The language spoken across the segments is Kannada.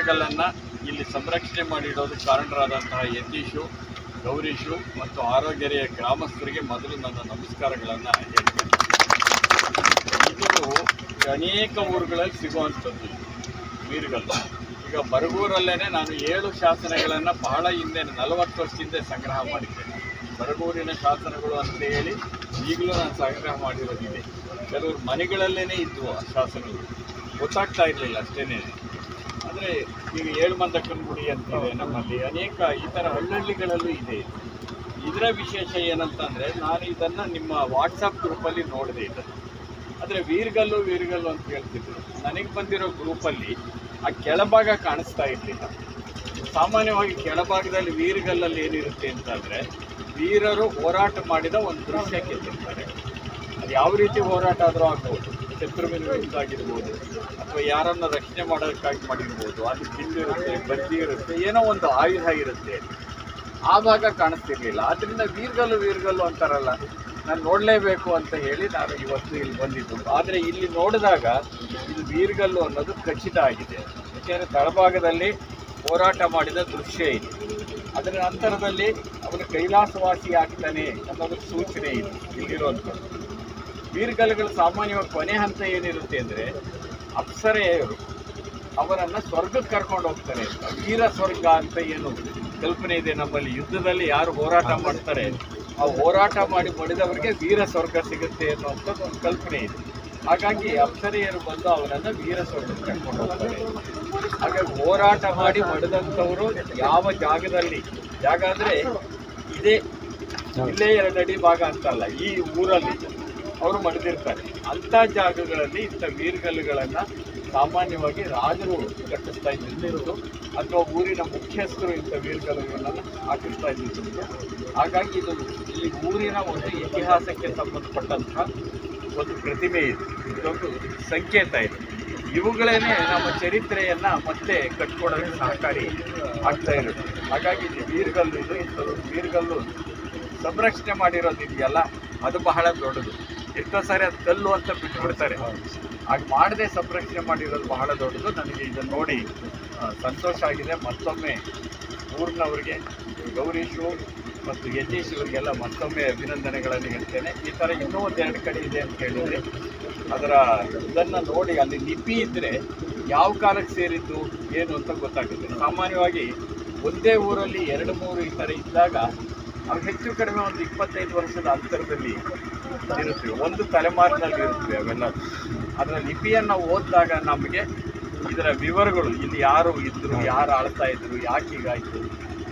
ವೀರಗಲ್ಲನ್ನು ಇಲ್ಲಿ ಸಂರಕ್ಷಣೆ ಮಾಡಿಡೋದಕ್ಕೆ ಕಾರಣರಾದಂತಹ ಯತೀಶು, ಗೌರೀಶು ಮತ್ತು ಆರೋಗ್ಯರೆಯ ಗ್ರಾಮಸ್ಥರಿಗೆ ಮೊದಲು ನನ್ನ ನಮಸ್ಕಾರಗಳನ್ನು ಹೇಳ್ತೇನೆ. ಇದು ಅನೇಕ ಊರುಗಳಲ್ಲಿ ಸಿಗುವಂಥದ್ದು ವೀರಗಲ್ಲು. ಈಗ ಬರಗೂರಲ್ಲೇ ನಾನು 7 ಶಾಸನಗಳನ್ನು ಬಹಳ ಹಿಂದೆ 40 ವರ್ಷದಿಂದ ಸಂಗ್ರಹ ಮಾಡಿದ್ದೇನೆ. ಬರಗೂರಿನ ಶಾಸನಗಳು ಅಂತ ಹೇಳಿ ಈಗಲೂ ನಾನು ಸಂಗ್ರಹ ಮಾಡಿರೋದಿದೆ. ಕೆಲವರು ಮನೆಗಳಲ್ಲೇ ಇದ್ವು ಆ ಶಾಸನಗಳು, ಗೊತ್ತಾಗ್ತಾ ಇರಲಿಲ್ಲ ಅಷ್ಟೇನೆ. ಅಂದರೆ ಈಗ ಏಳುಮಂದಕ್ಕನ ಗುಡಿ ಅಂತಿದೆ ನಮ್ಮಲ್ಲಿ, ಅನೇಕ ಈ ಥರ ಹಳ್ಳಿಗಳಲ್ಲೂ ಇದೆ. ಇದರ ವಿಶೇಷ ಏನಂತಂದರೆ, ನಾನು ಇದನ್ನು ನಿಮ್ಮ ವಾಟ್ಸಪ್ ಗ್ರೂಪಲ್ಲಿ ನೋಡಿದೆ ಇದನ್ನು. ಆದರೆ ವೀರಗಲ್ಲು ಅಂತ ಹೇಳ್ತಿದ್ರು. ನನಗೆ ಬಂದಿರೋ ಗ್ರೂಪಲ್ಲಿ ಆ ಕೆಳಭಾಗ ಕಾಣಿಸ್ತಾ ಇರಲಿಲ್ಲ. ಸಾಮಾನ್ಯವಾಗಿ ಕೆಳಭಾಗದಲ್ಲಿ ವೀರಗಲ್ಲಲ್ಲಿ ಏನಿರುತ್ತೆ ಅಂತಂದರೆ, ವೀರರು ಹೋರಾಟ ಮಾಡಿದ ಒಂದು ದೃಶ್ಯ ಕೆತ್ತಿರ್ತಾರೆ. ಅದು ಯಾವ ರೀತಿ ಹೋರಾಟ ಆದರೂ ಆಗ್ಬೋದು, ಶತ್ರುವಿನ ವಿರುದ್ಧ ಆಗಿರ್ಬೋದು, ಅಥವಾ ಯಾರನ್ನು ರಕ್ಷಣೆ ಮಾಡೋದಕ್ಕಾಗಿ ಮಾಡಿರ್ಬೋದು. ಅದು ಬಿಲ್ಲಿರುತ್ತೆ, ಬತ್ತಿ ಇರುತ್ತೆ, ಏನೋ ಒಂದು ಆಯುಧ ಇರುತ್ತೆ. ಆ ಭಾಗ ಕಾಣಿಸ್ತಿರ್ಲಿಲ್ಲ. ಆದ್ದರಿಂದ ವೀರಗಲ್ಲು ಅಂತಾರಲ್ಲ, ನಾನು ನೋಡಲೇಬೇಕು ಅಂತ ಹೇಳಿ ನಾನು ಇವತ್ತು ಇಲ್ಲಿ ಬಂದಿದ್ದು. ಆದರೆ ಇಲ್ಲಿ ನೋಡಿದಾಗ ಇದು ವೀರಗಲ್ಲು ಅನ್ನೋದು ಖಚಿತ ಆಗಿದೆ. ಯಾಕೆಂದರೆ ತಳಭಾಗದಲ್ಲಿ ಹೋರಾಟ ಮಾಡಿದ ದೃಶ್ಯ ಇದೆ. ಅದರ ನಂತರದಲ್ಲಿ ಅವನು ಕೈಲಾಸವಾಸಿ ಆಗ್ತಾನೆ ಅನ್ನೋದಕ್ಕೆ ಸೂಚನೆ ಇದೆ ಇಲ್ಲಿರುವಂಥದ್ದು. ವೀರಗಲ್ಲುಗಳು ಸಾಮಾನ್ಯವಾಗಿ ಕೊನೆ ಹಂತ ಏನಿರುತ್ತೆ ಅಂದರೆ, ಅಪ್ಸರೆಯರು ಅವರನ್ನು ಸ್ವರ್ಗಕ್ಕೆ ಕರ್ಕೊಂಡು ಹೋಗ್ತಾರೆ ಅಂತ. ವೀರ ಸ್ವರ್ಗ ಅಂತ ಏನು ಕಲ್ಪನೆ ಇದೆ ನಮ್ಮಲ್ಲಿ. ಯುದ್ಧದಲ್ಲಿ ಯಾರು ಹೋರಾಟ ಮಾಡ್ತಾರೆ, ಆ ಹೋರಾಟ ಮಾಡಿ ಮಡಿದವರಿಗೆ ವೀರ ಸ್ವರ್ಗ ಸಿಗುತ್ತೆ ಅನ್ನುವಂಥದ್ದು ಒಂದು ಕಲ್ಪನೆ ಇದೆ. ಹಾಗಾಗಿ ಅಪ್ಸರೆಯರು ಬಂದು ಅವರನ್ನು ವೀರ ಸ್ವರ್ಗಕ್ಕೆ ಕರ್ಕೊಂಡು ಹೋಗ್ತಾರೆ. ಹಾಗಾಗಿ ಹೋರಾಟ ಮಾಡಿ ಮಡಿದಂಥವರು ಯಾವ ಜಾಗದಲ್ಲಿ, ಜಾಗ ಅಂದರೆ ಇಲ್ಲೇ 2 ಅಡಿ ಭಾಗ ಅಂತಲ್ಲ, ಈ ಊರಲ್ಲಿ ಅವರು ಮಡಿದಿರ್ತಾರೆ. ಅಂಥ ಜಾಗಗಳಲ್ಲಿ ಇಂಥ ವೀರಗಲ್ಲುಗಳನ್ನು ಸಾಮಾನ್ಯವಾಗಿ ರಾಜರು ಕಟ್ಟಿಸ್ತಾ ಇದ್ದಿದ್ದು, ಅಥವಾ ಊರಿನ ಮುಖ್ಯಸ್ಥರು ಇಂಥ ವೀರಗಲ್ಲುಗಳನ್ನು ಹಾಕಿಸ್ತಾ ಇದ್ದಿದ್ದು. ಹಾಗಾಗಿ ಇದು ಈ ಊರಿನ ಒಂದು ಇತಿಹಾಸಕ್ಕೆ ಸಂಬಂಧಪಟ್ಟಂತಹ ಒಂದು ಪ್ರತಿಮೆ ಇದೆ, ಇದೊಂದು ಸಂಕೇತ ಇದೆ. ಇವುಗಳೇ ನಮ್ಮ ಚರಿತ್ರೆಯನ್ನು ಮತ್ತೆ ಕಟ್ಕೊಡೋಕ್ಕೆ ಸಹಕಾರಿ ಆಗ್ತಾ ಇರುತ್ತೆ. ಹಾಗಾಗಿ ಇದು ವೀರಗಲ್ಲು, ಇಂಥದ್ದು ವೀರಗಲ್ಲು ಸಂರಕ್ಷಣೆ ಮಾಡಿರೋದಿದೆಯಲ್ಲ, ಅದು ಬಹಳ ದೊಡ್ಡದು. ಎಷ್ಟೋ ಸಾರಿ ಅದು ಕಲ್ಲು ಅಂತ ಬಿಟ್ಬಿಡ್ತಾರೆ, ಹಾಗೆ ಮಾಡದೆ ಸಂರಕ್ಷಣೆ ಮಾಡಿರೋದು ಬಹಳ ದೊಡ್ಡದು. ನನಗೆ ಇದನ್ನು ನೋಡಿ ಸಂತೋಷ ಆಗಿದೆ. ಮತ್ತೊಮ್ಮೆ ಊರಿನವರಿಗೆ, ಗೌರೀಶು ಮತ್ತು ಯತೀಶ್ ಇವರಿಗೆಲ್ಲ ಮತ್ತೊಮ್ಮೆ ಅಭಿನಂದನೆಗಳನ್ನು ಹೇಳ್ತೇನೆ. ಈ ಥರ ಇನ್ನೂ 1-2 ಕಡೆ ಇದೆ ಅಂತ ಹೇಳಿದರೆ, ಇದನ್ನು ನೋಡಿ ಅಲ್ಲಿ ಲಿಪಿ ಇದ್ದರೆ ಯಾವ ಕಾಲಕ್ಕೆ ಸೇರಿದ್ದು ಏನು ಅಂತ ಗೊತ್ತಾಗುತ್ತೆ. ಸಾಮಾನ್ಯವಾಗಿ ಒಂದೇ ಊರಲ್ಲಿ 2-3 ಈ ಥರ ಇದ್ದಾಗ ಅವು ಹೆಚ್ಚು ಕಡಿಮೆ ಒಂದು 25 ವರ್ಷದ ಅಂತರದಲ್ಲಿ ಇರುತ್ತವೆ, ಒಂದು ತಲೆಮಾರಿನಲ್ಲಿ ಇರುತ್ತವೆ ಅವೆಲ್ಲ. ಅದರ ಲಿಪಿಯನ್ನು ಓದಿದಾಗ ನಮಗೆ ಇದರ ವಿವರಗಳು, ಇಲ್ಲಿ ಯಾರು ಇದ್ದರು, ಯಾರು ಆಳ್ತಾ ಇದ್ದರು, ಯಾಕೆ ಹೀಗಾಯಿತು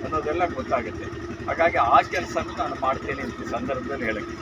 ಅನ್ನೋದೆಲ್ಲ ಗೊತ್ತಾಗುತ್ತೆ. ಹಾಗಾಗಿ ಆ ಕೆಲಸನೂ ನಾನು ಮಾಡ್ತೇನೆ ಅಂತ ಸಂದರ್ಭದಲ್ಲಿ ಹೇಳಕ್ಕೆ